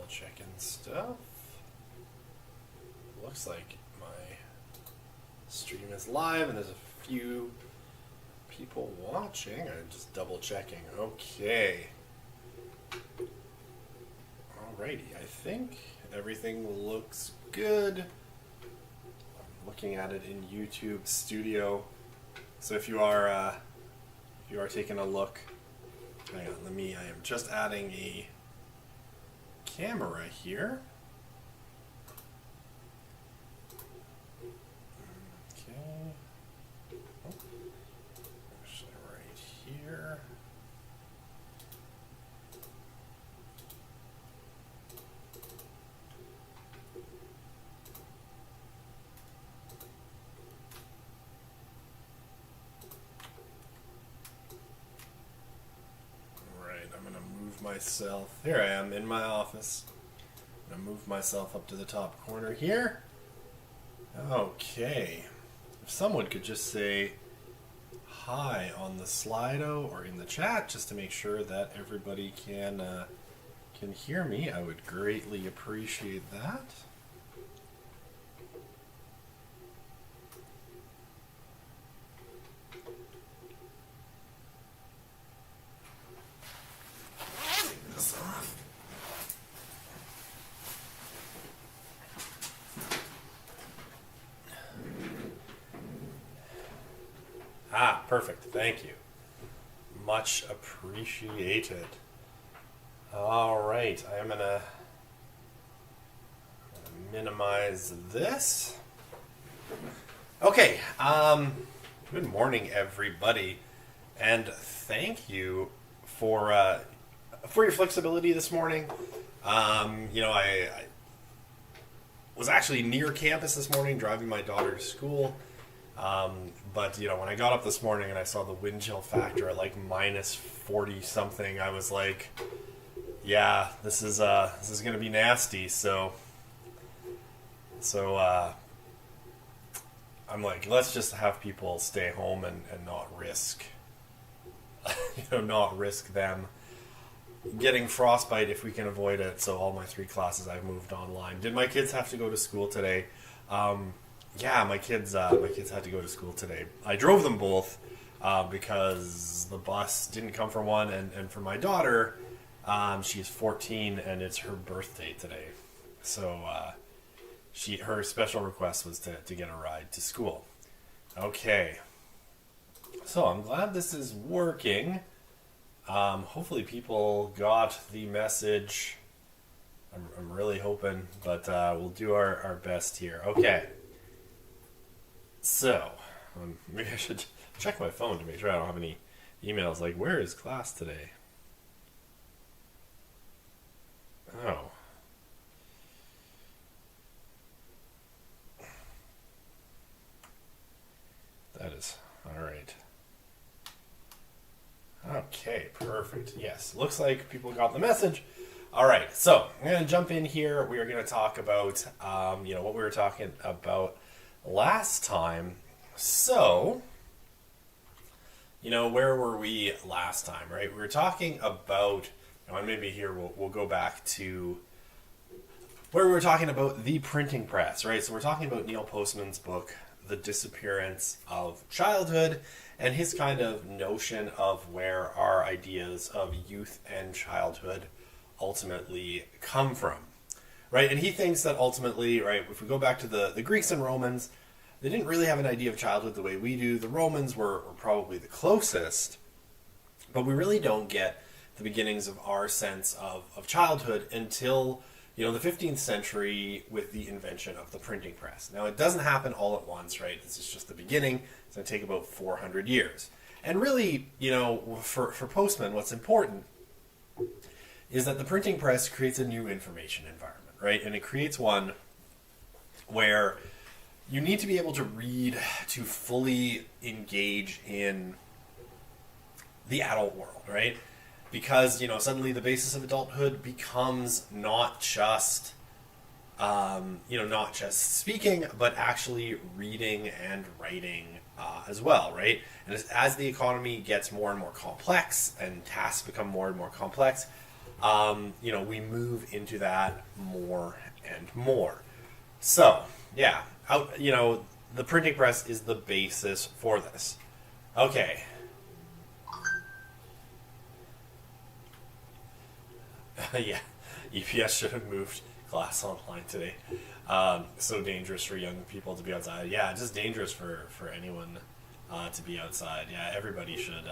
Double checking stuff. Looks like my stream is live and there's a few people watching. I'm just double checking. Okay. Alrighty, I think everything looks good. I'm looking at it in YouTube Studio. So if you are taking a look, hang on, I am just adding a camera here. Okay. Oh, actually right here. Myself. Here I am in my office. I'm gonna move myself up to the top corner here. Okay. If someone could just say hi on the Slido or in the chat, just to make sure that everybody can hear me, I would greatly appreciate that. Perfect. Thank you. Much appreciated. All right. I am going to minimize this. Okay. Good morning, everybody. And thank you for your flexibility this morning. I was actually near campus this morning driving my daughter to school. But when I got up this morning and I saw the wind chill factor at like minus 40 something, I was like, yeah, this is going to be nasty. So I'm like, let's just have people stay home and not risk, not risk them getting frostbite if we can avoid it. So all my 3 classes I've moved online. Did my kids have to go to school today? Yeah, my kids had to go to school today. I drove them both because the bus didn't come for one, and for my daughter, she's 14 and it's her birthday today. So her special request was to get a ride to school. Okay. So I'm glad this is working. Hopefully people got the message. I'm really hoping, but we'll do our best here. Okay. So, maybe I should check my phone to make sure I don't have any emails. Like, where is class today? Oh. That is, alright. Okay, perfect. Yes, looks like people got the message. Alright, so I'm going to jump in here. We are going to talk about, what we were talking about last time. So, where were we last time, right? We were talking about, and maybe here we'll go back to where we were talking about the printing press, right? So we're talking about Neil Postman's book, The Disappearance of Childhood, and his kind of notion of where our ideas of youth and childhood ultimately come from, right? And he thinks that ultimately, right, if we go back to the Greeks and Romans, they didn't really have an idea of childhood the way we do. The Romans were probably the closest, but we really don't get the beginnings of our sense of childhood until, the 15th century with the invention of the printing press. Now, it doesn't happen all at once, right? This is just the beginning. It's going to take about 400 years. And really, for Postman, what's important is that the printing press creates a new information environment, right? And it creates one where you need to be able to read to fully engage in the adult world, right? Because, suddenly the basis of adulthood becomes not just, not just speaking, but actually reading and writing as well, right? And as the economy gets more and more complex and tasks become more and more complex, we move into that more and more. So, yeah, the printing press is the basis for this. Okay. Yeah, EPS should have moved class online today. So dangerous for young people to be outside. Yeah, just dangerous for anyone to be outside. Yeah, everybody should,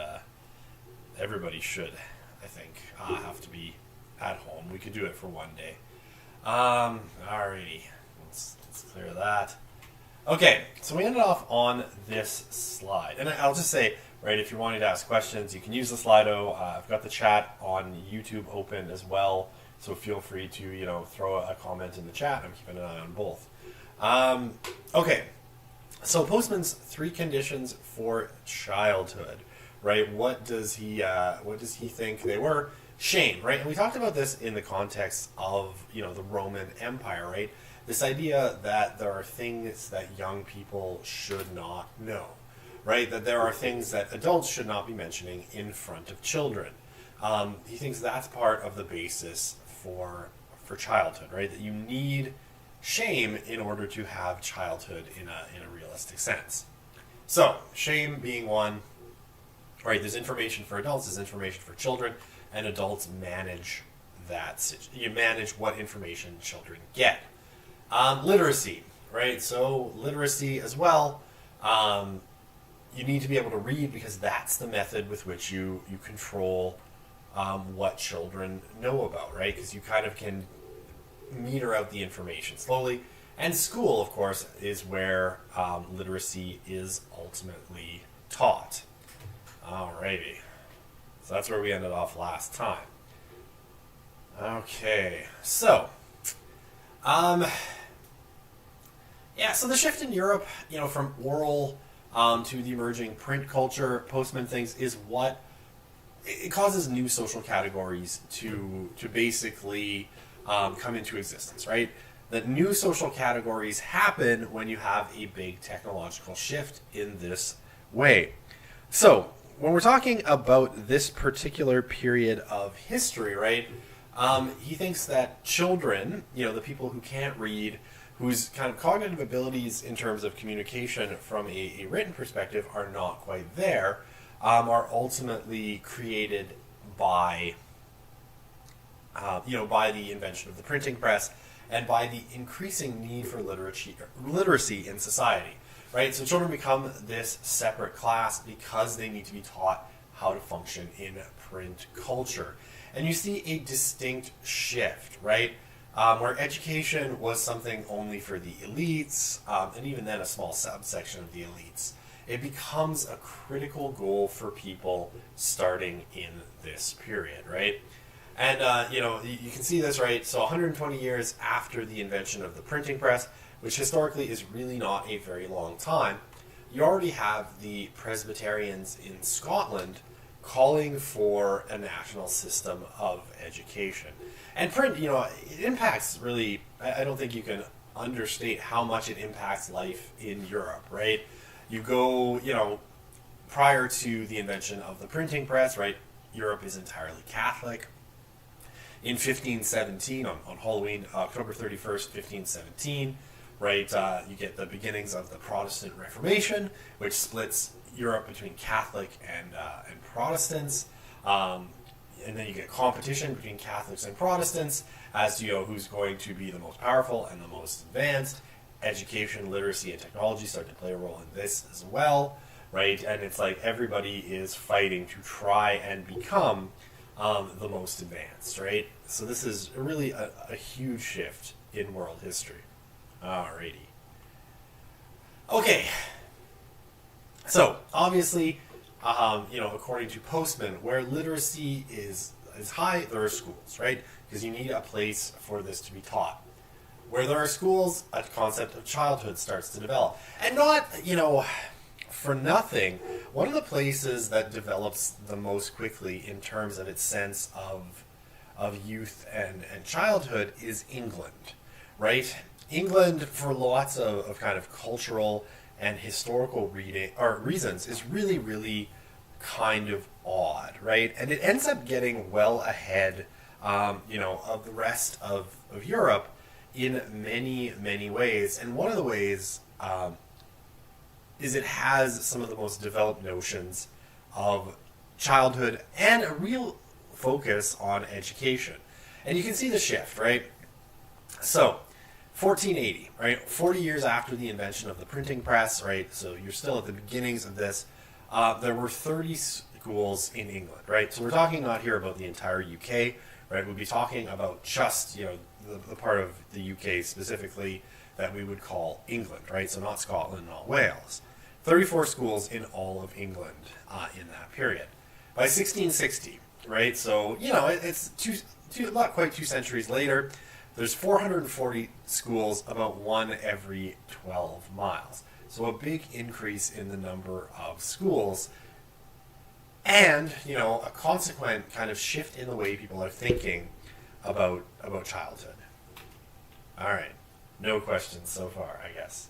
I think, have to be at home. We could do it for one day. Alrighty, let's clear that. Okay, so we ended off on this slide. And I'll just say, right, if you're wanting to ask questions, you can use the Slido. I've got the chat on YouTube open as well, so feel free to, throw a comment in the chat. I'm keeping an eye on both. Okay, so Postman's 3 conditions for childhood, right? What does he think they were? Shame, right? And we talked about this in the context of, the Roman Empire, right? This idea that there are things that young people should not know, right? That there are things that adults should not be mentioning in front of children. He thinks that's part of the basis for childhood, right? That you need shame in order to have childhood in a realistic sense. So, shame being one, right? There's information for adults, there's information for children, and adults manage that. You manage what information children get. Literacy, right? So literacy as well. You need to be able to read because that's the method with which you control what children know about, right? Because you kind of can meter out the information slowly. And school, of course, is where literacy is ultimately taught. Alrighty. So that's where we ended off last time. Okay, so so the shift in Europe, from oral to the emerging print culture, Postman thinks is what it causes new social categories to basically come into existence, right? That new social categories happen when you have a big technological shift in this way. So when we're talking about this particular period of history, right, he thinks that children, the people who can't read, whose kind of cognitive abilities in terms of communication from a written perspective are not quite there, are ultimately created by, by the invention of the printing press and by the increasing need for literacy in society, right? So children become this separate class because they need to be taught how to function in print culture. And you see a distinct shift, right? Where education was something only for the elites, and even then a small subsection of the elites. It becomes a critical goal for people starting in this period, right? And, you can see this, right? So 120 years after the invention of the printing press, which historically is really not a very long time, you already have the Presbyterians in Scotland calling for a national system of education. And print, it impacts really, I don't think you can understate how much it impacts life in Europe, right? You go, prior to the invention of the printing press, right, Europe is entirely Catholic. In 1517, on Halloween, October 31st, 1517, right, you get the beginnings of the Protestant Reformation, which splits Europe between Catholic and Protestants. And then you get competition between Catholics and Protestants as to who's going to be the most powerful and the most advanced. Education, literacy, and technology start to play a role in this as well, right? And it's like everybody is fighting to try and become the most advanced, right? So this is really a huge shift in world history. Alrighty. Okay. So obviously, according to Postman, where literacy is high, there are schools, right? Because you need a place for this to be taught. Where there are schools, a concept of childhood starts to develop. And not, for nothing, one of the places that develops the most quickly in terms of its sense of youth and childhood is England, right? England, for lots of kind of cultural and historical reasons, is really, really kind of odd, right? And it ends up getting well ahead of the rest of Europe in many, many ways. And one of the ways is it has some of the most developed notions of childhood and a real focus on education. And you can see the shift, right? So, 1480, right? 40 years after the invention of the printing press, right? So you're still at the beginnings of this. There were 30 schools in England, right? So we're talking not here about the entire UK, right? We'll be talking about just, the part of the UK specifically that we would call England, right? So not Scotland, not Wales. 34 schools in all of England in that period. By 1660, right? So, it's not quite 2 centuries later. There's 440 schools, about one every 12 miles. So a big increase in the number of schools. And, a consequent kind of shift in the way people are thinking about childhood. All right. No questions so far, I guess.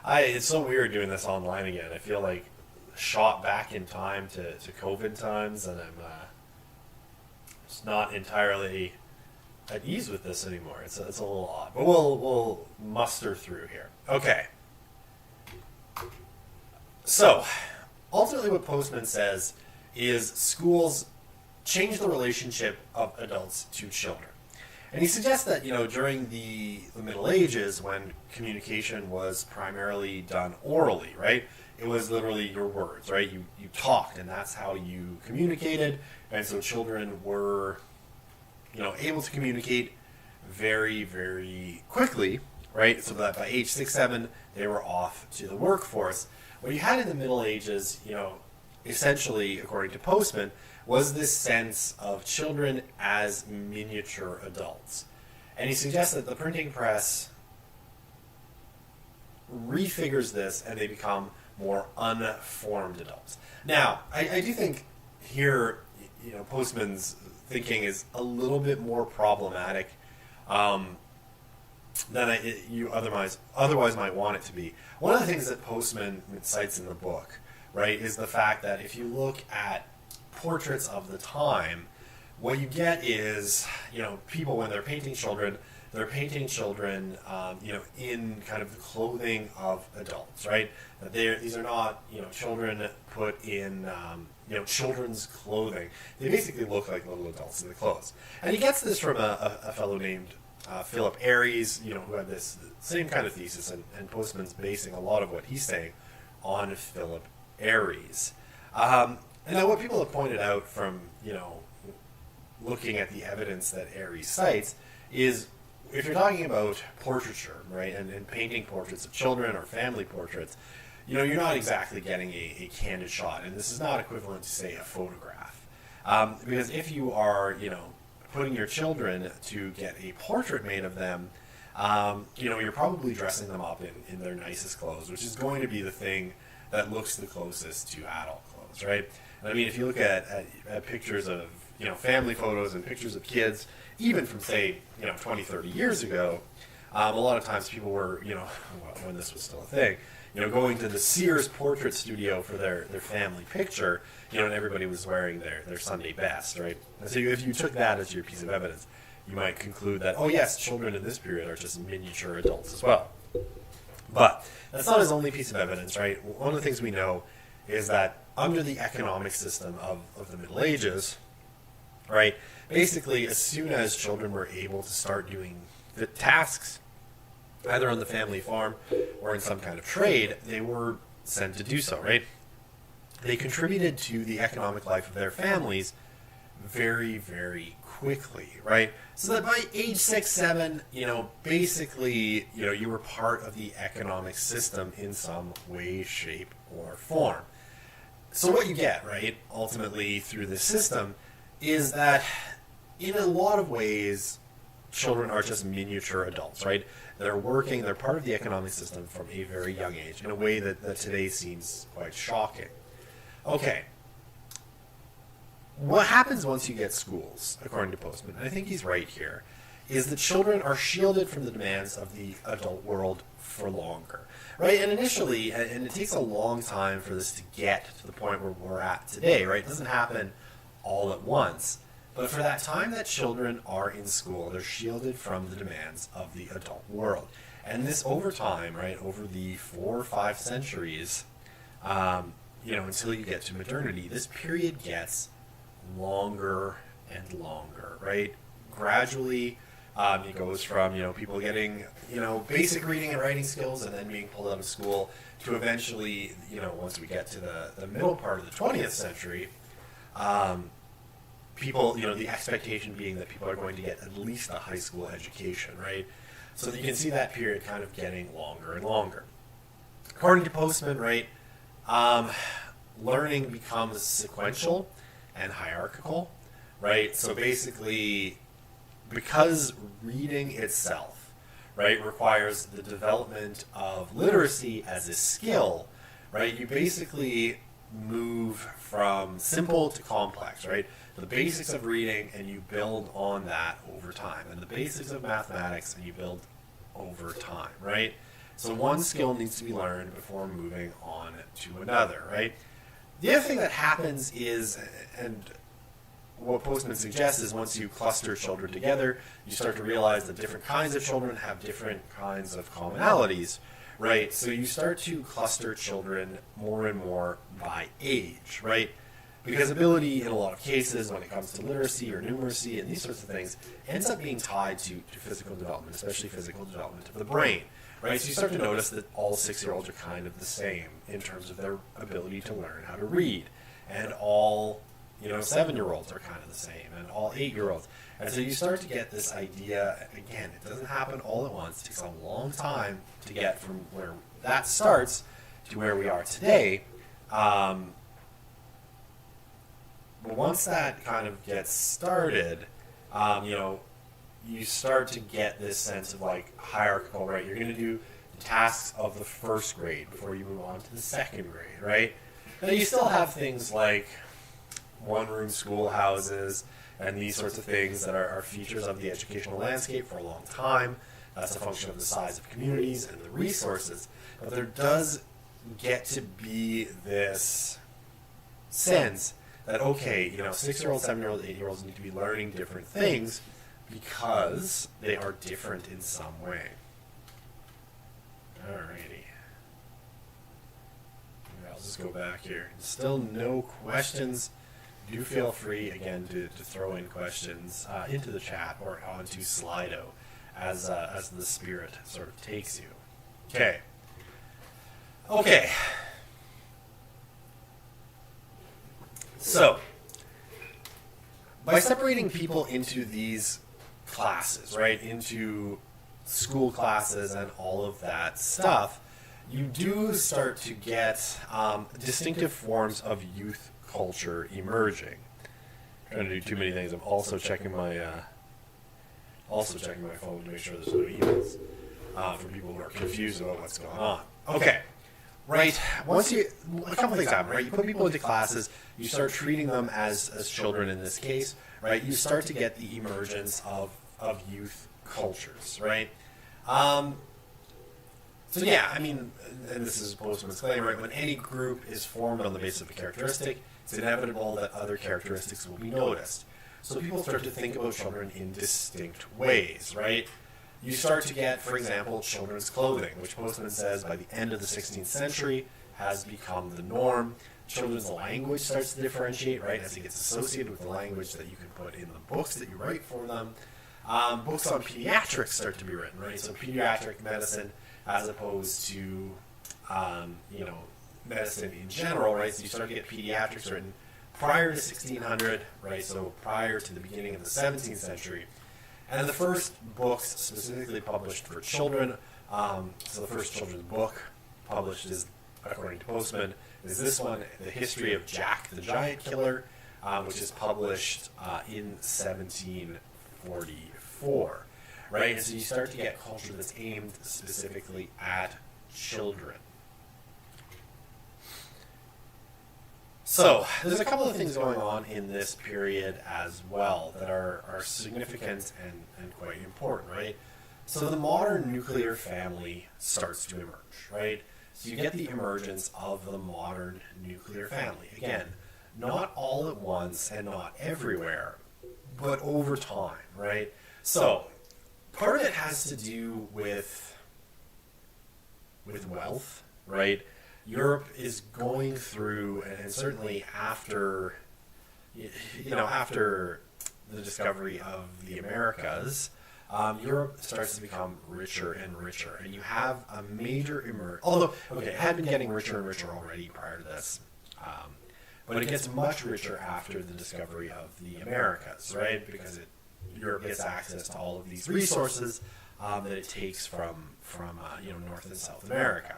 It's so weird doing this online again. I feel like shot back in time to COVID times, and I'm just not entirely at ease with this anymore. It's a little odd, but we'll muster through here. Okay. So, ultimately what Postman says is schools change the relationship of adults to children. And he suggests that, during the Middle Ages, when communication was primarily done orally, right? It was literally your words, right? You talked, and that's how you communicated. And so children were, able to communicate very, very quickly, right? So that by age 6, 7, they were off to the workforce. What you had in the Middle Ages, essentially, according to Postman, was this sense of children as miniature adults. And he suggests that the printing press refigures this and they become more unformed adults. Now, I do think here, Postman's thinking is a little bit more problematic than you otherwise might want it to be. One of the things that Postman cites in the book, right, is the fact that if you look at portraits of the time, what you get is, people when they're painting children, in kind of the clothing of adults, right? These are not, children put in, children's clothing. They basically look like little adults in the clothes. And he gets this from a fellow named Philip Aries, who had this same kind of thesis, and Postman's basing a lot of what he's saying on Philip Aries. And now what people have pointed out from, looking at the evidence that Aries cites is if you're talking about portraiture, right, and painting portraits of children or family portraits, you're not exactly getting a candid shot. And this is not equivalent to, say, a photograph. Because if you are, putting your children to get a portrait made of them, you're probably dressing them up in their nicest clothes, which is going to be the thing that looks the closest to adult clothes, right? And I mean, if you look at pictures of, family photos and pictures of kids, even from, say, 20, 30 years ago, a lot of times people were, when this was still a thing, going to the Sears portrait studio for their family picture, and everybody was wearing their Sunday best, right? And so if you took that as your piece of evidence, you might conclude that, oh yes, children in this period are just miniature adults as well. But that's not his only piece of evidence, right? One of the things we know is that under the economic system of the Middle Ages, right, basically as soon as children were able to start doing the tasks, either on the family farm or in some kind of trade, they were sent to do so, right? They contributed to the economic life of their families very, very quickly, right? So that by age 6, 7, basically, you were part of the economic system in some way, shape, or form. So what you get, right, ultimately through this system is that in a lot of ways, children are just miniature adults, right? They're working, they're part of the economic system from a very young age in a way that today seems quite shocking. Okay. What happens once you get schools, according to Postman, and I think he's right here, is that children are shielded from the demands of the adult world for longer, right? And initially, and it takes a long time for this to get to the point where we're at today, right? It doesn't happen all at once. But for that time that children are in school, they're shielded from the demands of the adult world. And this over time, right, over the 4 or 5 centuries, until you get to modernity, this period gets longer and longer, right? Gradually, it goes from, people getting, basic reading and writing skills and then being pulled out of school to eventually, once we get to the middle part of the 20th century, people, the expectation being that people are going to get at least a high school education, right? So that you can see that period kind of getting longer and longer. According to Postman, right, learning becomes sequential and hierarchical, right? So basically, because reading itself, right, requires the development of literacy as a skill, right, you basically move from simple to complex, right? The basics of reading, and you build on that over time. And the basics of mathematics, and you build over time, right? So one skill needs to be learned before moving on to another, right? The other thing that happens is, and what Postman suggests is once you cluster children together, you start to realize that different kinds of children have different kinds of commonalities, right? So you start to cluster children more and more by age, right? Because ability, in a lot of cases, when it comes to literacy or numeracy and these sorts of things, ends up being tied to physical development, especially physical development of the brain, right? So you start to notice that all 6-year-olds are kind of the same in terms of their ability to learn how to read. And all, 7-year-olds are kind of the same, and all 8-year-olds. And so you start to get this idea, again, it doesn't happen all at once. It takes a long time to get from where that starts to where we are today. But once that kind of gets started, you start to get this sense of like hierarchical, right? You're going to do the tasks of the first grade before you move on to the second grade, right? Now you still have things like one-room schoolhouses and these sorts of things that are features of the educational landscape for a long time. That's a function of the size of communities and the resources. But there does get to be this sense that, okay, 6-year-olds, 7-year-olds, 8-year-olds need to be learning different things because they are different in some way. Alrighty. I'll just go back here. Still no questions. Do feel free, again, to throw in questions into the chat or onto Slido as the spirit sort of takes you. Okay. So, by separating people into these classes, right, into school classes and all of that stuff, you do start to get distinctive forms of youth culture emerging. I'm trying to do too many things. I'm also checking my phone to make sure there's no emails for people who are confused about what's going on. Okay. Right. A couple things happen, right? You put people into classes, you start treating them as children in this case, right? You start to get the emergence of youth cultures, right? So yeah, I mean, and this is Postman's claim, right? When any group is formed on the basis of a characteristic, it's inevitable that other characteristics will be noticed. So people start to think about children in distinct ways, right? You start to get, for example, children's clothing, which Postman says by the end of the 16th century has become the norm. Children's language starts to differentiate, right, as it gets associated with the language that you can put in the books that you write for them. Books on pediatrics start to be written, right? So pediatric medicine as opposed to, medicine in general, right? So you start to get pediatrics written prior to 1600, right? So prior to the beginning of the 17th century. And the first books specifically published for children, so the first children's book published is, according to Postman, is this one, The History of Jack the Giant Killer, which is published in 1744, right? And so you start to get culture that's aimed specifically at children. So, there's a couple of things going on in this period as well that are significant and quite important, right? So the modern nuclear family starts to emerge, right? So you get the emergence of the modern nuclear family. Again, not all at once and not everywhere, but over time, right? So part of it has to do with wealth, right? Europe is going through, and certainly after, after the discovery of the Americas, Europe starts to become richer and richer, and you have a major although, okay, it had been getting richer and richer already prior to this, but it gets much richer after the discovery of the Americas, right? Because Europe gets access to all of these resources that it takes from North and South America.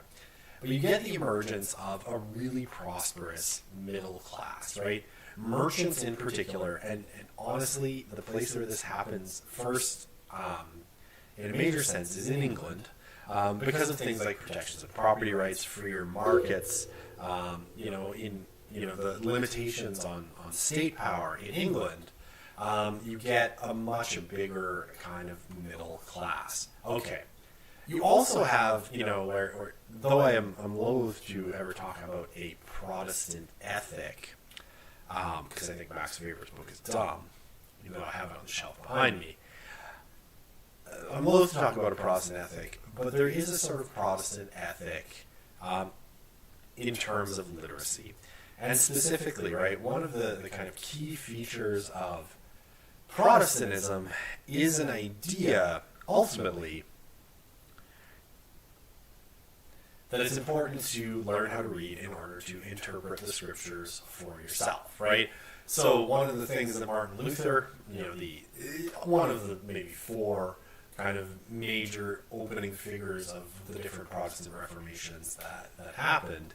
But you get the emergence of a really prosperous middle class, right? Merchants in particular, and honestly, the place where this happens first, in a major sense, is in England, because of things like protections of property rights, freer markets, the limitations on state power in England. You get a much bigger kind of middle class. Okay. You also have, where though I'm loath to ever talk about a Protestant ethic, because I think Max Weber's book is dumb, even though I have it on the shelf behind me. I'm loath to talk about a Protestant ethic, but there is a sort of Protestant ethic in terms of literacy. And specifically, right, one of the kind of key features of Protestantism is an idea, ultimately, that it's important to learn how to read in order to interpret the scriptures for yourself, right? So one of the things that Martin Luther, one of the maybe four kind of major opening figures of the different Protestant reformations that happened,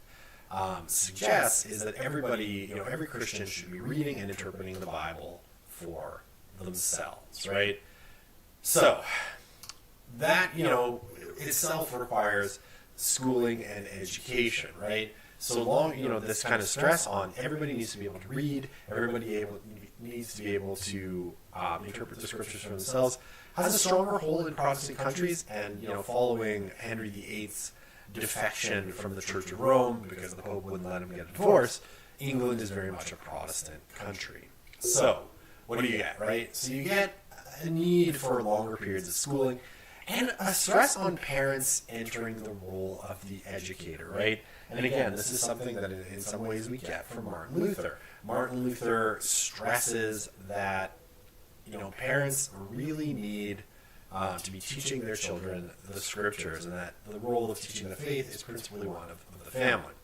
suggests is that everybody, every Christian should be reading and interpreting the Bible for themselves, right? So that, itself requires schooling and education, right? So long, this kind of stress on everybody needs to be able to read, everybody needs to be able to interpret the scriptures for themselves, has a stronger hold in Protestant countries, and following Henry VIII's defection from the Church of Rome because the Pope wouldn't let him get a divorce, England is very much a Protestant country. So what do you get, right? So you get a need for longer periods of schooling, and a stress on parents entering the role of the educator, right? And again, this is something that in some ways we get from Martin Luther. Martin Luther stresses that, parents really need to be teaching their children the scriptures, and that the role of teaching the faith is principally one of the family.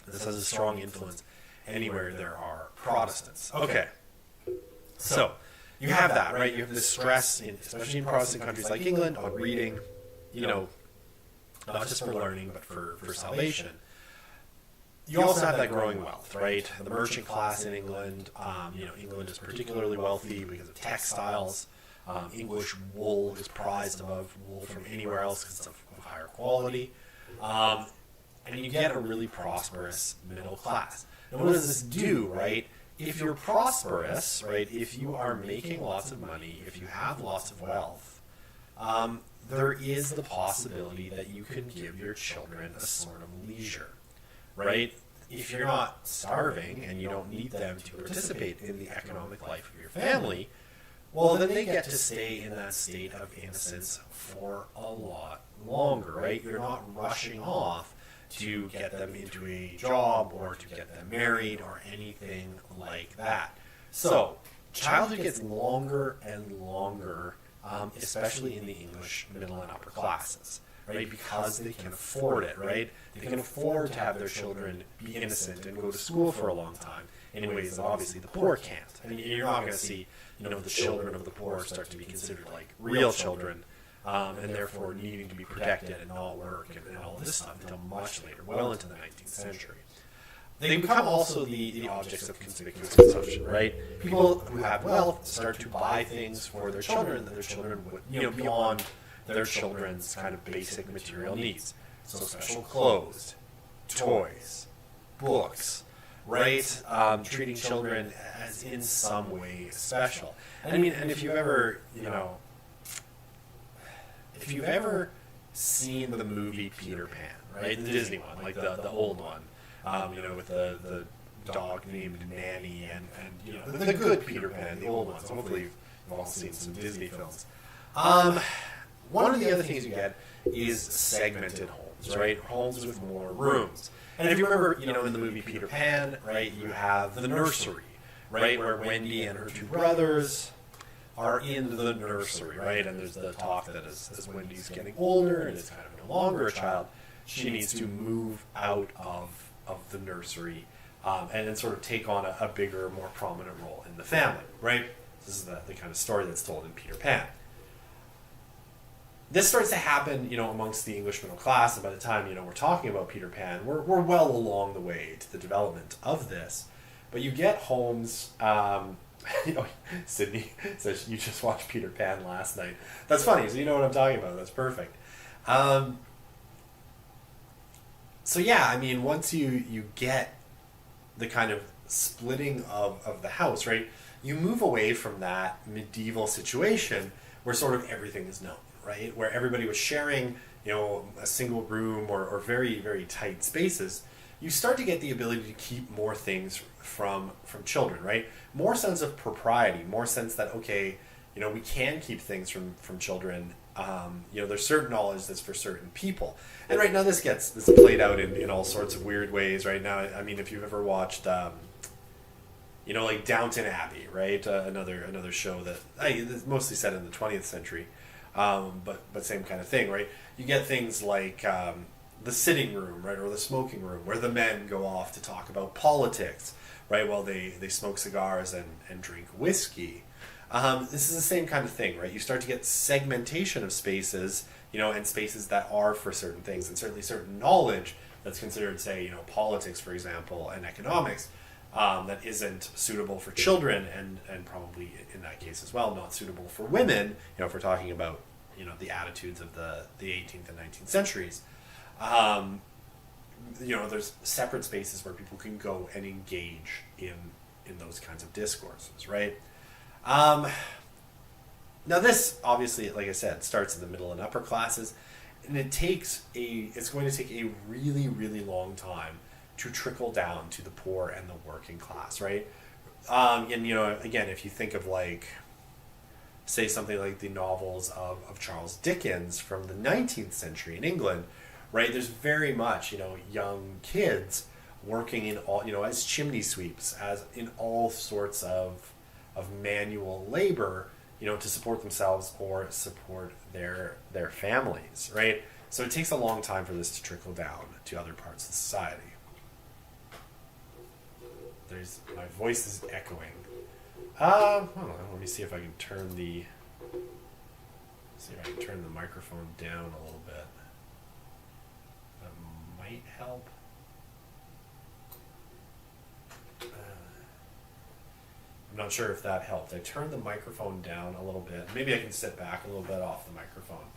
This has a strong influence anywhere there are Protestants. Okay, so you have that, right? You have this stress, especially in Protestant countries like England, on reading, not just for learning, but for salvation. You also have that growing wealth, right? The merchant class in England, England is particularly wealthy because of textiles. English wool is prized above wool from anywhere else because it's of higher quality. And you get a really prosperous middle class. Now, what does this do, right? If you're prosperous, right, if you are making lots of money, if you have lots of wealth, there is the possibility that you can give your children a sort of leisure, right? If you're not starving and you don't need them to participate in the economic life of your family, well, then they get to stay in that state of innocence for a lot longer, right? You're not rushing off to get them into a job or to get them married or anything like that. So childhood gets longer and longer, especially in the English middle and upper classes, right? Because they can afford it, right? They can afford to have their children be innocent and go to school for a long time in ways that obviously the poor can't. I mean, you're not going to see, the children of the poor start to be considered like real children, and therefore needing to be protected and not work and all this stuff until much later, well into the 19th century. They become also the objects of conspicuous consumption, right? People who have wealth start to buy things for their children that their children would, beyond their children's kind of basic material needs. So special clothes, toys, books, right? Treating children as in some way special. And I mean, and if you've ever, if you've ever seen the movie Peter Pan, right? The Disney one, like the old one, with the dog named Nanny, and you know, the good Peter Pan, the old ones. Hopefully you've all seen some Disney films. One of the other things you get is segmented homes, right? Homes with more rooms. And if you remember, you know, in the movie Peter Pan, right, you have the nursery, right, where Wendy and her two brothers are in the nursery, right? And there's the talk that as Wendy's getting older and is kind of no longer a child, she needs to move out of the nursery and then sort of take on a bigger, more prominent role in the family, right? This is the kind of story that's told in Peter Pan. This starts to happen, you know, amongst the English middle class, and by the time, you know, we're talking about Peter Pan, we're well along the way to the development of this. But you get homes, you know, Sydney says you just watched Peter Pan last night. That's funny, so you know what I'm talking about. That's perfect. So yeah, I mean, once you get the kind of splitting of the house, right, you move away from that medieval situation where sort of everything is known, right, where everybody was sharing, you know, a single room or very, very tight spaces. You start to get the ability to keep more things from children, right? More sense of propriety, more sense that, okay, you know, we can keep things from children. You know, there's certain knowledge that's for certain people. And right now this played out in all sorts of weird ways right now. I mean, if you've ever watched, you know, like Downton Abbey, right? Another show that it's mostly set in the 20th century, but same kind of thing, right? You get things like the sitting room, right, or the smoking room, where the men go off to talk about politics, right, while they smoke cigars and drink whiskey. This is the same kind of thing, right? You start to get segmentation of spaces, you know, and spaces that are for certain things, and certainly certain knowledge that's considered, say, you know, politics, for example, and economics, that isn't suitable for children, and probably in that case as well, not suitable for women, you know, if we're talking about, you know, the attitudes of the 18th and 19th centuries. You know, there's separate spaces where people can go and engage in those kinds of discourses, right? Now this, obviously, like I said, starts in the middle and upper classes, and it's going to take a really, really long time to trickle down to the poor and the working class, right? And, you know, again, if you think of, like, say something like the novels of Charles Dickens from the 19th century in England, right? There's very much, you know, young kids working in all, you know, as chimney sweeps, as in all sorts of manual labor, you know, to support themselves or support their families, right? So it takes a long time for this to trickle down to other parts of society. My voice is echoing. Hold on, let me see if I can turn the microphone down a little bit. That might help. I'm not sure if that helped. I turned the microphone down a little bit. Maybe I can sit back a little bit off the microphone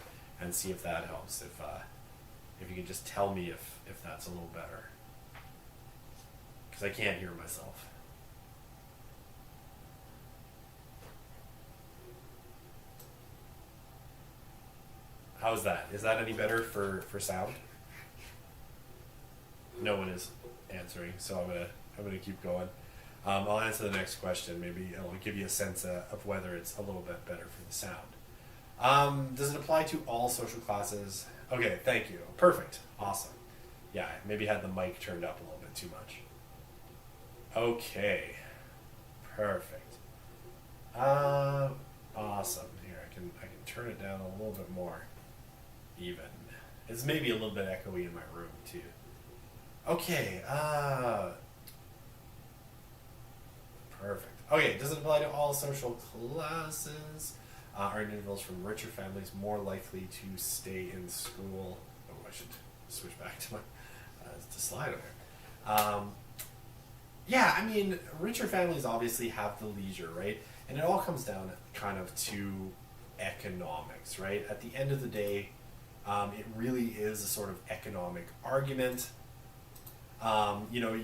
and see if that helps. If you can just tell me if that's a little better, because I can't hear myself. How's that? Is that any better for sound? No one is answering, so I'm gonna keep going. I'll answer the next question. Maybe it'll give you a sense of whether it's a little bit better for the sound. Does it apply to all social classes? Okay, thank you. Perfect. Awesome. Yeah, maybe had the mic turned up a little bit too much. Okay. Perfect. Awesome. Here, I can turn it down a little bit more. Even. It's maybe a little bit echoey in my room too. Okay. Perfect. Okay, does it apply to all social classes? Are individuals from richer families more likely to stay in school? Oh, I should switch back to my to slide over here. Yeah, I mean, richer families obviously have the leisure, right? And it all comes down kind of to economics, right? At the end of the day, it really is a sort of economic argument. You know,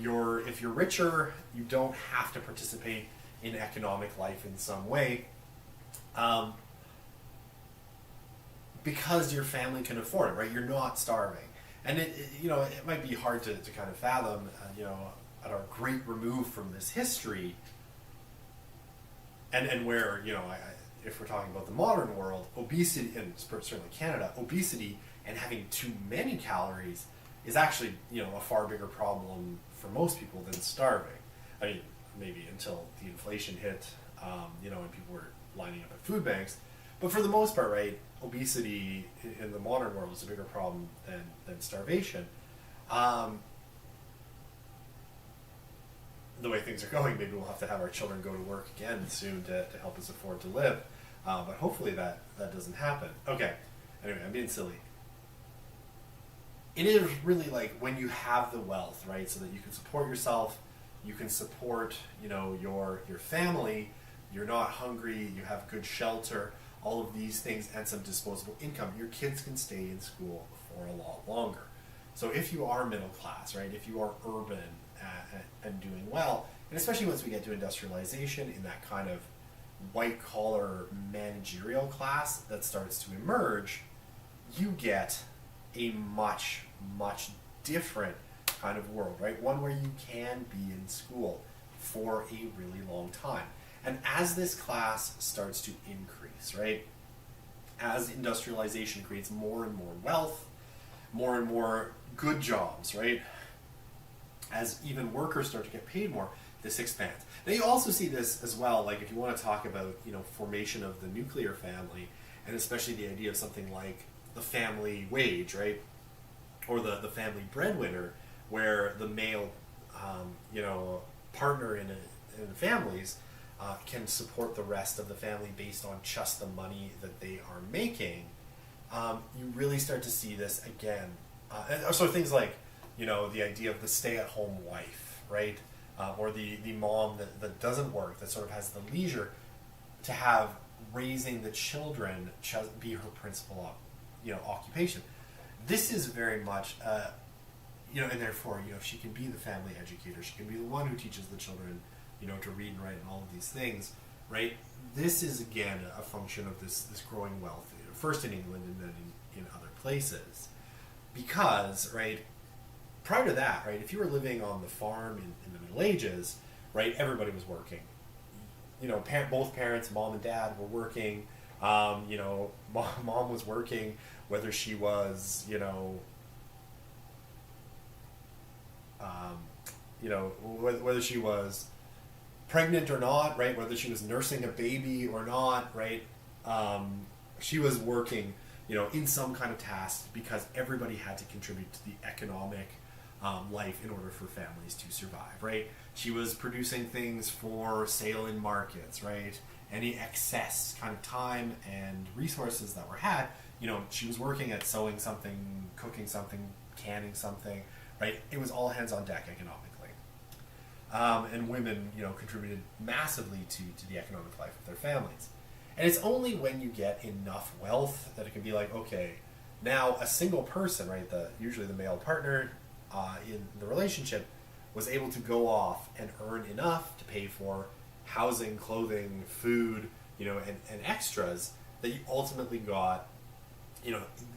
if you're richer, you don't have to participate in economic life in some way, because your family can afford it, right? You're not starving, and it you know, it might be hard to kind of fathom, you know, our great remove from this history, and where, if we're talking about the modern world, obesity, and certainly Canada, obesity and having too many calories is actually, a far bigger problem for most people than starving. I mean, maybe until the inflation hit, and people were lining up at food banks. But for the most part, right, obesity in the modern world is a bigger problem than starvation. The way things are going, maybe we'll have to have our children go to work again soon to help us afford to live. But hopefully that doesn't happen. Okay, anyway, I'm being silly. It is really like when you have the wealth, right, so that you can support yourself, you can support, your family, you're not hungry, you have good shelter, all of these things, and some disposable income, your kids can stay in school for a lot longer. So if you are middle class, right, if you are urban and doing well, and especially once we get to industrialization in that kind of white-collar managerial class that starts to emerge, you get a much, much different kind of world, right? One where you can be in school for a really long time. And as this class starts to increase, right, as industrialization creates more and more wealth, more and more good jobs, right, as even workers start to get paid more, this expands. Now you also see this as well, like if you want to talk about, formation of the nuclear family, and especially the idea of something like the family wage, right, or the family breadwinner, where the male, partner in families can support the rest of the family based on just the money that they are making. You really start to see this again. And so things like, the idea of the stay-at-home wife, right? Or the mom that doesn't work, that sort of has the leisure to have raising the children be her principal, occupation. This is very much, and therefore, she can be the family educator. She can be the one who teaches the children, to read and write and all of these things, right? This is, again, a function of this growing wealth, first in England and then in other places. Because, right, prior to that, right, if you were living on the farm in the Middle Ages, right, everybody was working. Both parents, mom and dad, were working. Mom was working, whether she was, whether she was pregnant or not, right, whether she was nursing a baby or not, right, she was working, in some kind of task because everybody had to contribute to the economic life in order for families to survive, right? She was producing things for sale in markets, right? Any excess kind of time and resources that were had, she was working at sewing something, cooking something, canning something, right? It was all hands on deck economically. And women, contributed massively to the economic life of their families. And it's only when you get enough wealth that it can be like, okay, now a single person, right, usually the male partner in the relationship, was able to go off and earn enough to pay for housing, clothing, food, and extras, that you ultimately got,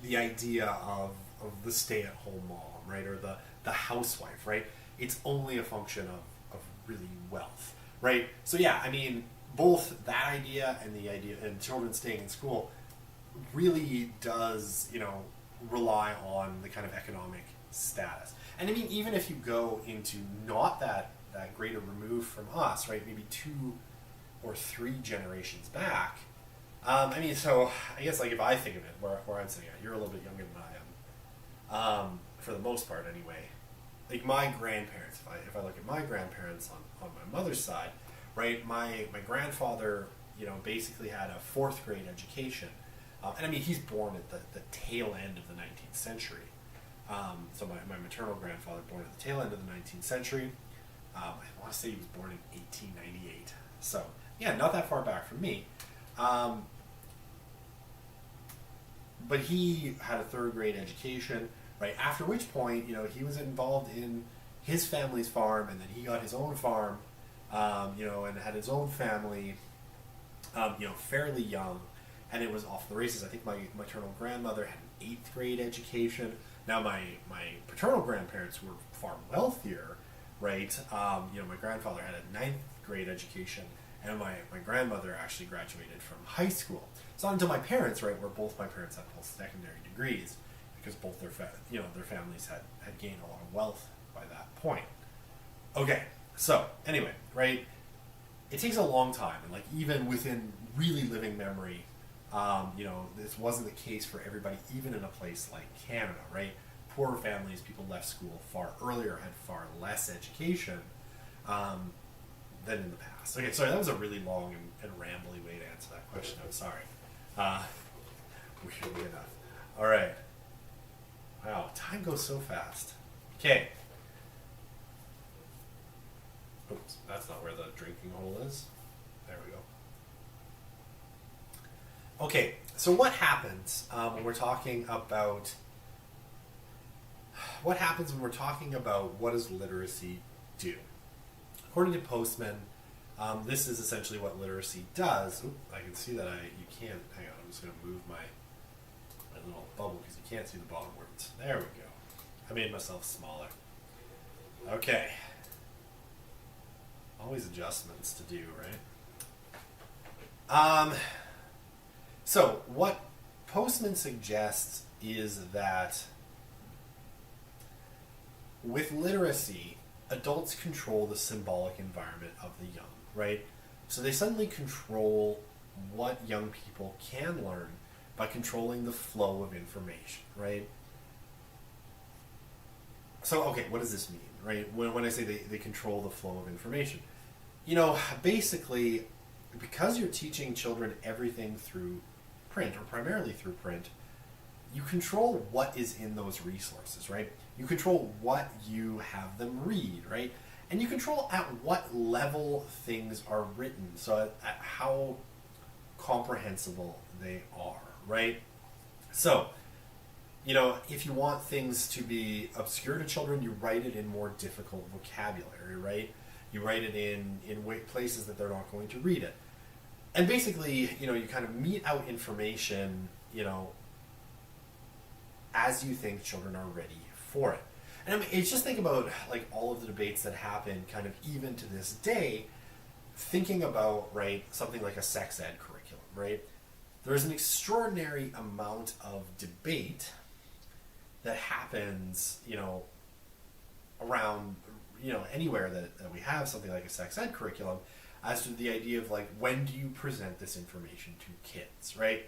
the idea of the stay-at-home mom, right, or the housewife, right? It's only a function of really wealth, right? So yeah, I mean, both that idea and the idea and children staying in school really does, rely on the kind of economic status. And I mean, even if you go into not that greater remove from us, right, maybe 2 or 3 generations back, so I guess, like, if I think of it, where I'm sitting at, you're a little bit younger than I am, for the most part anyway. Like, my grandparents, if I look at my grandparents on my mother's side, right, my grandfather, basically had a 4th grade education. And he's born at the tail end of the 19th century. So my maternal grandfather born at the tail end of the 19th century. I want to say he was born in 1898. So, yeah, not that far back from me. But he had a 3rd grade education, right? After which point, he was involved in his family's farm, and then he got his own farm, and had his own family, fairly young, and it was off the races. I think my maternal grandmother had an 8th grade education. Now my paternal grandparents were far wealthier, right? My grandfather had a ninth grade education, and my grandmother actually graduated from high school. It's not until my parents, right, where both my parents had post-secondary degrees, because both their families had gained a lot of wealth by that point. Okay, so anyway, right, it takes a long time, and like even within really living memory, this wasn't the case for everybody, even in a place like Canada, right? Poorer families, people left school far earlier, had far less education than in the past. Okay, sorry, that was a really long and rambly way to answer that question. I'm sorry. Weirdly enough. All right. Wow, time goes so fast. Okay. Oops, that's not where the drinking hole is. There we go. Okay, so what happens when we're talking about what does literacy do? According to Postman, this is essentially what literacy does. Oop, I can see that you can't. Hang on, I'm just going to move my little bubble because you can't see the bottom words. There we go. I made myself smaller. Okay. Always adjustments to do, right? So what Postman suggests is that with literacy, adults control the symbolic environment of the young, right? So they suddenly control what young people can learn by controlling the flow of information, right? So, okay, what does this mean, right? When I say they control the flow of information, basically, because you're teaching children everything through print, or primarily through print, you control what is in those resources, right? You control what you have them read, right? And you control at what level things are written, so at how comprehensible they are, right? So, if you want things to be obscure to children, you write it in more difficult vocabulary, right? You write it in places that they're not going to read it. And basically, you kind of mete out information, as you think children are ready for it. And I mean, it's just think about like all of the debates that happen kind of even to this day, thinking about, right, something like a sex ed curriculum, right? There's an extraordinary amount of debate that happens, around, anywhere that we have something like a sex ed curriculum as to the idea of like, when do you present this information to kids, right?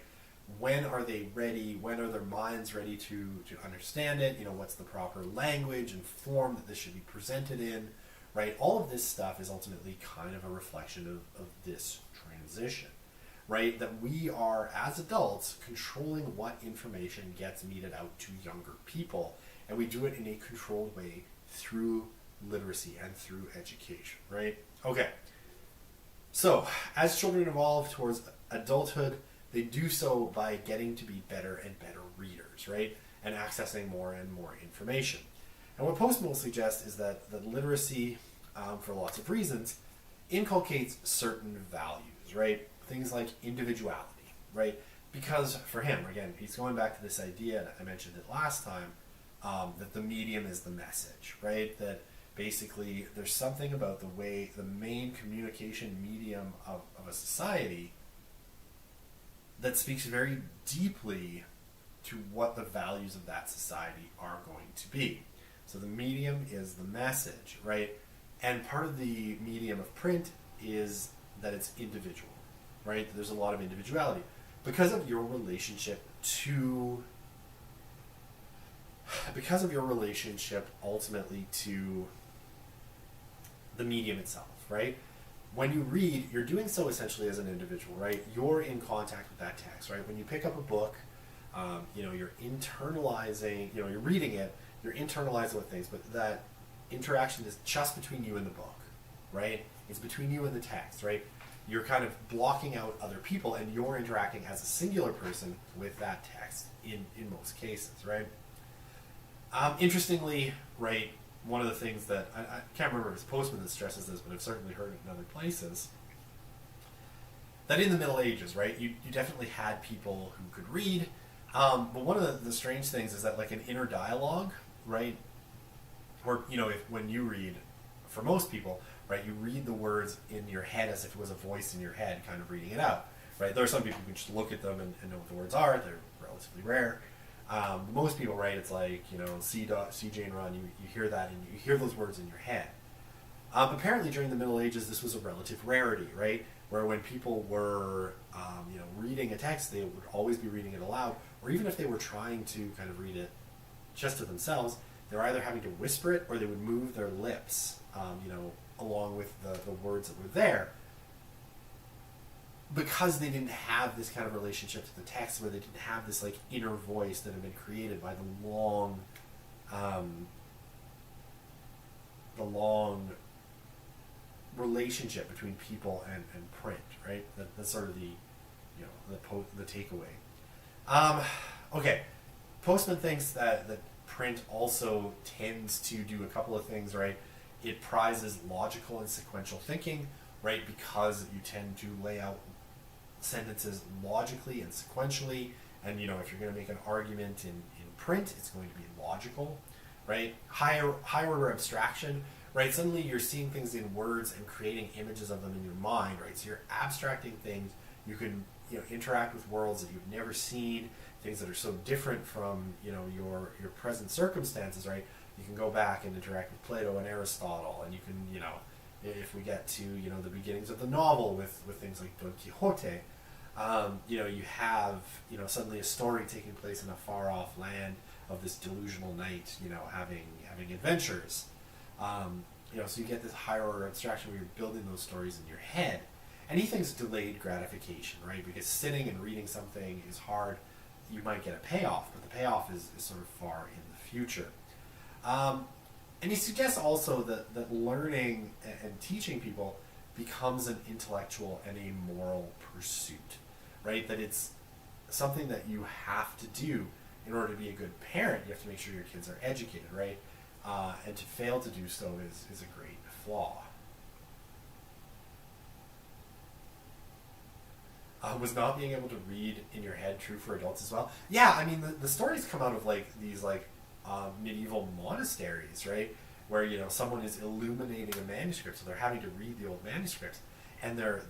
When are they ready? When are their minds ready to understand it? What's the proper language and form that this should be presented in, right? All of this stuff is ultimately kind of a reflection of this transition, right? That we are, as adults, controlling what information gets meted out to younger people, and we do it in a controlled way through literacy and through education, right? Okay. So, as children evolve towards adulthood, they do so by getting to be better and better readers, right? And accessing more and more information. And what Postman will suggest is that literacy, for lots of reasons, inculcates certain values, right? Things like individuality, right? Because for him, again, he's going back to this idea, and I mentioned it last time, that the medium is the message, right? That basically there's something about the way the main communication medium of a society that speaks very deeply to what the values of that society are going to be. So the medium is the message, right? And part of the medium of print is that it's individual, right? There's a lot of individuality because of your relationship ultimately to the medium itself, right? When you read, you're doing so essentially as an individual, right? You're in contact with that text, right? When you pick up a book, you're internalizing, you're reading it, you're internalizing with things, but that interaction is just between you and the book, right? It's between you and the text, right? You're kind of blocking out other people, and you're interacting as a singular person with that text in most cases, right? Interestingly, right, one of the things that, I can't remember if it's Postman that stresses this, but I've certainly heard it in other places, that in the Middle Ages, right, you definitely had people who could read, but one of the strange things is that like an inner dialogue, right, or, when you read for most people, right, you read the words in your head as if it was a voice in your head kind of reading it out, right? There are some people who can just look at them and know what the words are. They're relatively rare. Most people, right, it's like, see Jane run, you hear that and you hear those words in your head. Apparently during the Middle Ages this was a relative rarity, right? Where when people were reading a text, they would always be reading it aloud, or even if they were trying to kind of read it just to themselves, they were either having to whisper it or they would move their lips, along with the words that were there, because they didn't have this kind of relationship to the text, where they didn't have this like inner voice that had been created by the long relationship between people and print, right? That's sort of the takeaway. Okay, Postman thinks that print also tends to do a couple of things, right? It prizes logical and sequential thinking, right? Because you tend to lay out sentences logically and sequentially, and if you're going to make an argument in print, it's going to be logical, right? High order abstraction, right? Suddenly you're seeing things in words and creating images of them in your mind, right? So you're abstracting things. You can interact with worlds that you've never seen, things that are so different from your present circumstances, right? You can go back and interact with Plato and Aristotle, and you can if we get to the beginnings of the novel with things like Don Quixote, you have suddenly a story taking place in a far off land of this delusional knight having adventures. So you get this higher order abstraction where you're building those stories in your head. And he thinks delayed gratification, right? Because sitting and reading something is hard. You might get a payoff, but the payoff is sort of far in the future. And he suggests also that learning and teaching people becomes an intellectual and a moral pursuit, right? That it's something that you have to do in order to be a good parent. You have to make sure your kids are educated, right? And to fail to do so is a great flaw. Was not being able to read in your head true for adults as well? Yeah, I mean, the stories come out of these medieval monasteries, right? Where someone is illuminating a manuscript, so they're having to read the old manuscripts, and they're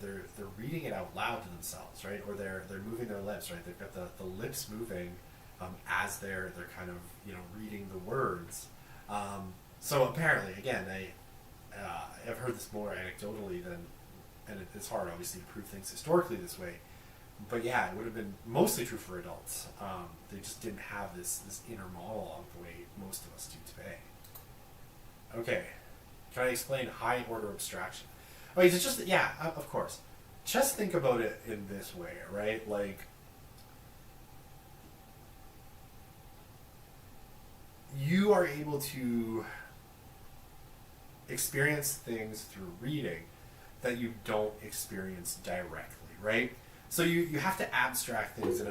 reading it out loud to themselves, right? Or they're moving their lips, right? They've got the lips moving as they're kind of reading the words. So apparently, again, I've heard this more anecdotally than, and it's hard obviously to prove things historically this way, but yeah, it would have been mostly true for adults. They just didn't have this inner monologue the way most of us do today. Okay, can I explain high order abstraction? Okay, it's just, yeah, of course. Just think about it in this way, right? Like, you are able to experience things through reading that you don't experience directly, right? So you have to abstract things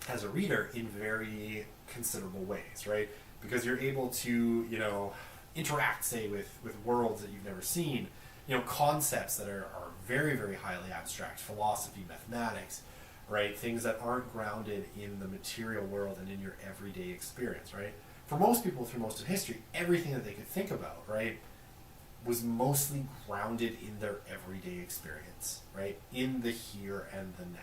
as a reader in very considerable ways, right? Because you're able to, interact, say, with worlds that you've never seen, concepts that are very, very highly abstract, philosophy, mathematics, right? Things that aren't grounded in the material world and in your everyday experience, right? For most people through most of history, everything that they could think about, right, was mostly grounded in their everyday experience, right? In the here and the now,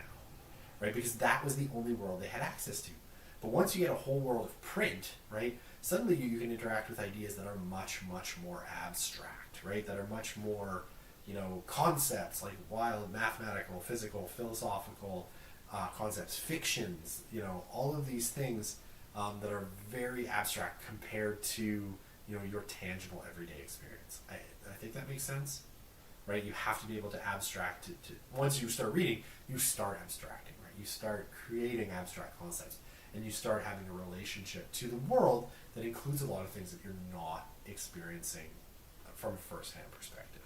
right? Because that was the only world they had access to. But once you get a whole world of print, right, suddenly you can interact with ideas that are much, much more abstract, right? That are much more, concepts like wild, mathematical, physical, philosophical concepts, fictions, all of these things that are very abstract compared to, your tangible everyday experience. I think that makes sense, right? You have to be able to abstract to once you start reading, you start abstracting, right? You start creating abstract concepts, and you start having a relationship to the world that includes a lot of things that you're not experiencing from a first-hand perspective.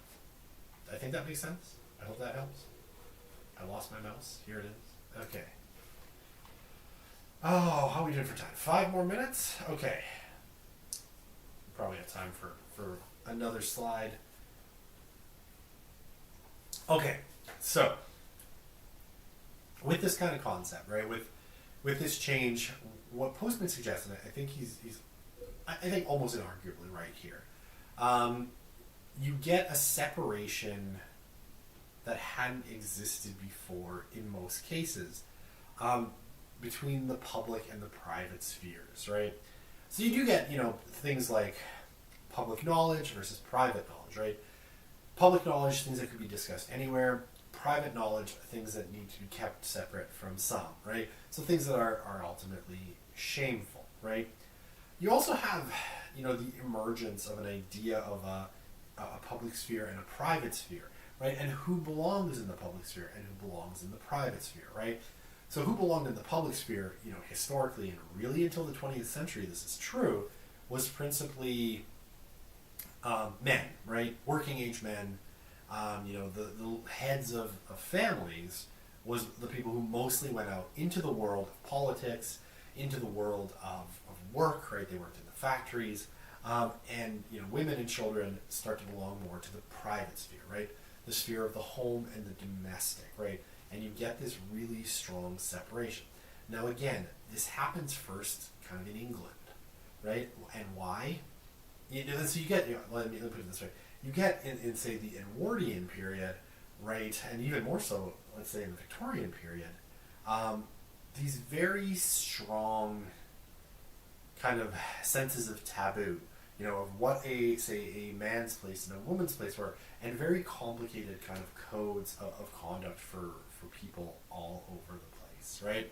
I think that makes sense. I hope that helps. I lost my mouse. Here it is. Okay. Oh, how are we doing for time? 5 more minutes? Okay. Probably have time for another slide. Okay, so with this kind of concept, right, with this change, what Postman suggests, and I think he's I think almost inarguably right here, you get a separation that hadn't existed before in most cases, between the public and the private spheres, right? So you do get, things like public knowledge versus private knowledge, right? Public knowledge, things that could be discussed anywhere. Private knowledge, things that need to be kept separate from some, right? So things that are ultimately shameful, right? You also have, the emergence of an idea of a public sphere and a private sphere, right? And who belongs in the public sphere and who belongs in the private sphere, right? So who belonged in the public sphere, historically and really until the 20th century, this is true, was principally men, right? Working age men, the heads of families was the people who mostly went out into the world of politics, into the world of work, right? They worked in the factories, and women and children start to belong more to the private sphere, right? The sphere of the home and the domestic, right? And you get this really strong separation. Now again, this happens first kind of in England, right? And why? So you get, let me put it this way. You get in say the Edwardian period, right, and even more so, let's say in the Victorian period, these very strong kind of senses of taboo, of what a man's place and a woman's place were, and very complicated kind of codes of conduct for people all over the place, right?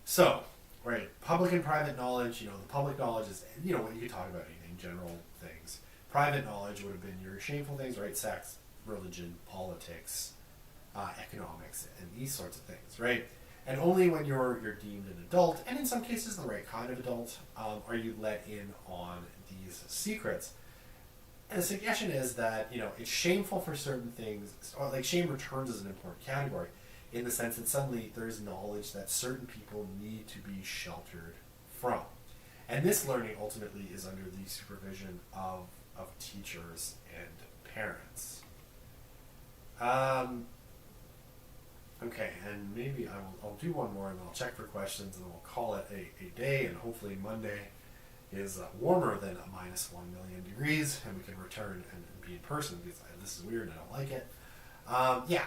So, right, public and private knowledge, the public knowledge is, what you could talk about anything, general things. Private knowledge would have been your shameful things, right? Sex, religion, politics, economics, and these sorts of things, right? And only when you're deemed an adult, and in some cases the right kind of adult, are you let in on these secrets. And the suggestion is that, it's shameful for certain things, or like shame returns as an important category, in the sense that suddenly there's knowledge that certain people need to be sheltered from. And this learning ultimately is under the supervision of teachers and parents. Okay, and maybe I'll do one more and then I'll check for questions and then we'll call it a day, and hopefully Monday is warmer than a minus 1 million degrees and we can return and be in person, because this is weird and I don't like it.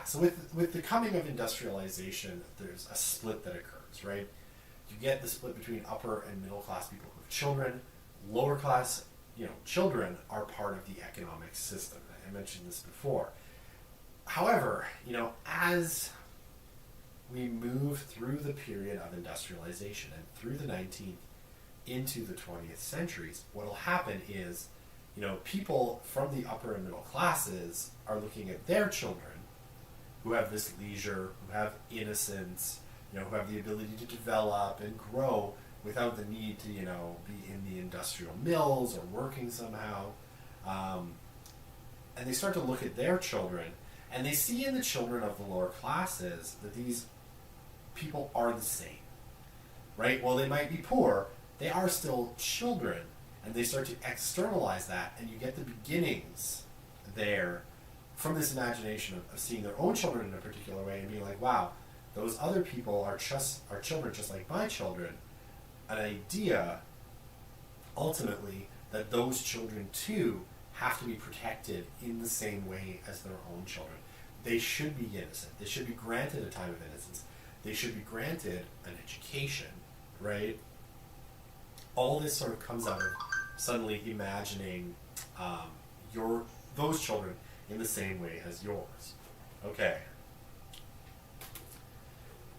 So with the coming of industrialization, there's a split that occurs, right? You get the split between upper and middle class people who have children. Lower class, children are part of the economic system. I mentioned this before. However, as we move through the period of industrialization and through the 19th into the 20th centuries, what will happen is, people from the upper and middle classes are looking at their children who have this leisure, who have innocence, who have the ability to develop and grow without the need to, be in the industrial mills or working somehow. And they start to look at their children, and they see in the children of the lower classes that these people are the same, right? While they might be poor, they are still children, and they start to externalize that, and you get the beginnings there from this imagination of seeing their own children in a particular way and being like, wow, those other people are children just like my children. An idea, ultimately, that those children too have to be protected in the same way as their own children. They should be innocent. They should be granted a time of innocence. They should be granted an education, right? All this sort of comes out of suddenly imagining those children in the same way as yours. Okay.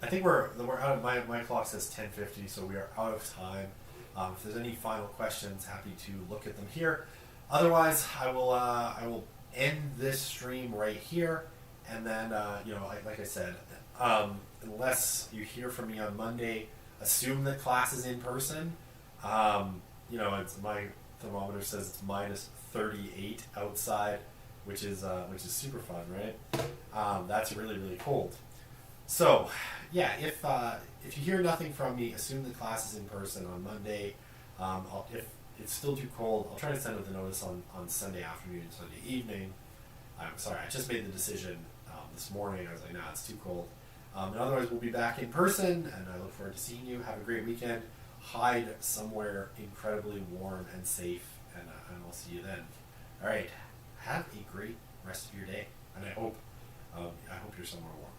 I think we're out of my clock says 10:50, so we are out of time. If there's any final questions, happy to look at them here. Otherwise, I will end this stream right here, and then like I said, unless you hear from me on Monday, assume that class is in person. It's my thermometer says it's minus 38 outside, which is super fun, right? That's really, really cold. So, yeah, if you hear nothing from me, assume the class is in person on Monday. If it's still too cold, I'll try to send out the notice on Sunday afternoon, Sunday evening. I'm sorry, I just made the decision this morning. I was like, nah, it's too cold. And otherwise, we'll be back in person, and I look forward to seeing you. Have a great weekend. Hide somewhere incredibly warm and safe, and I'll see you then. All right. have a great rest of your day, and I hope you're somewhere warm.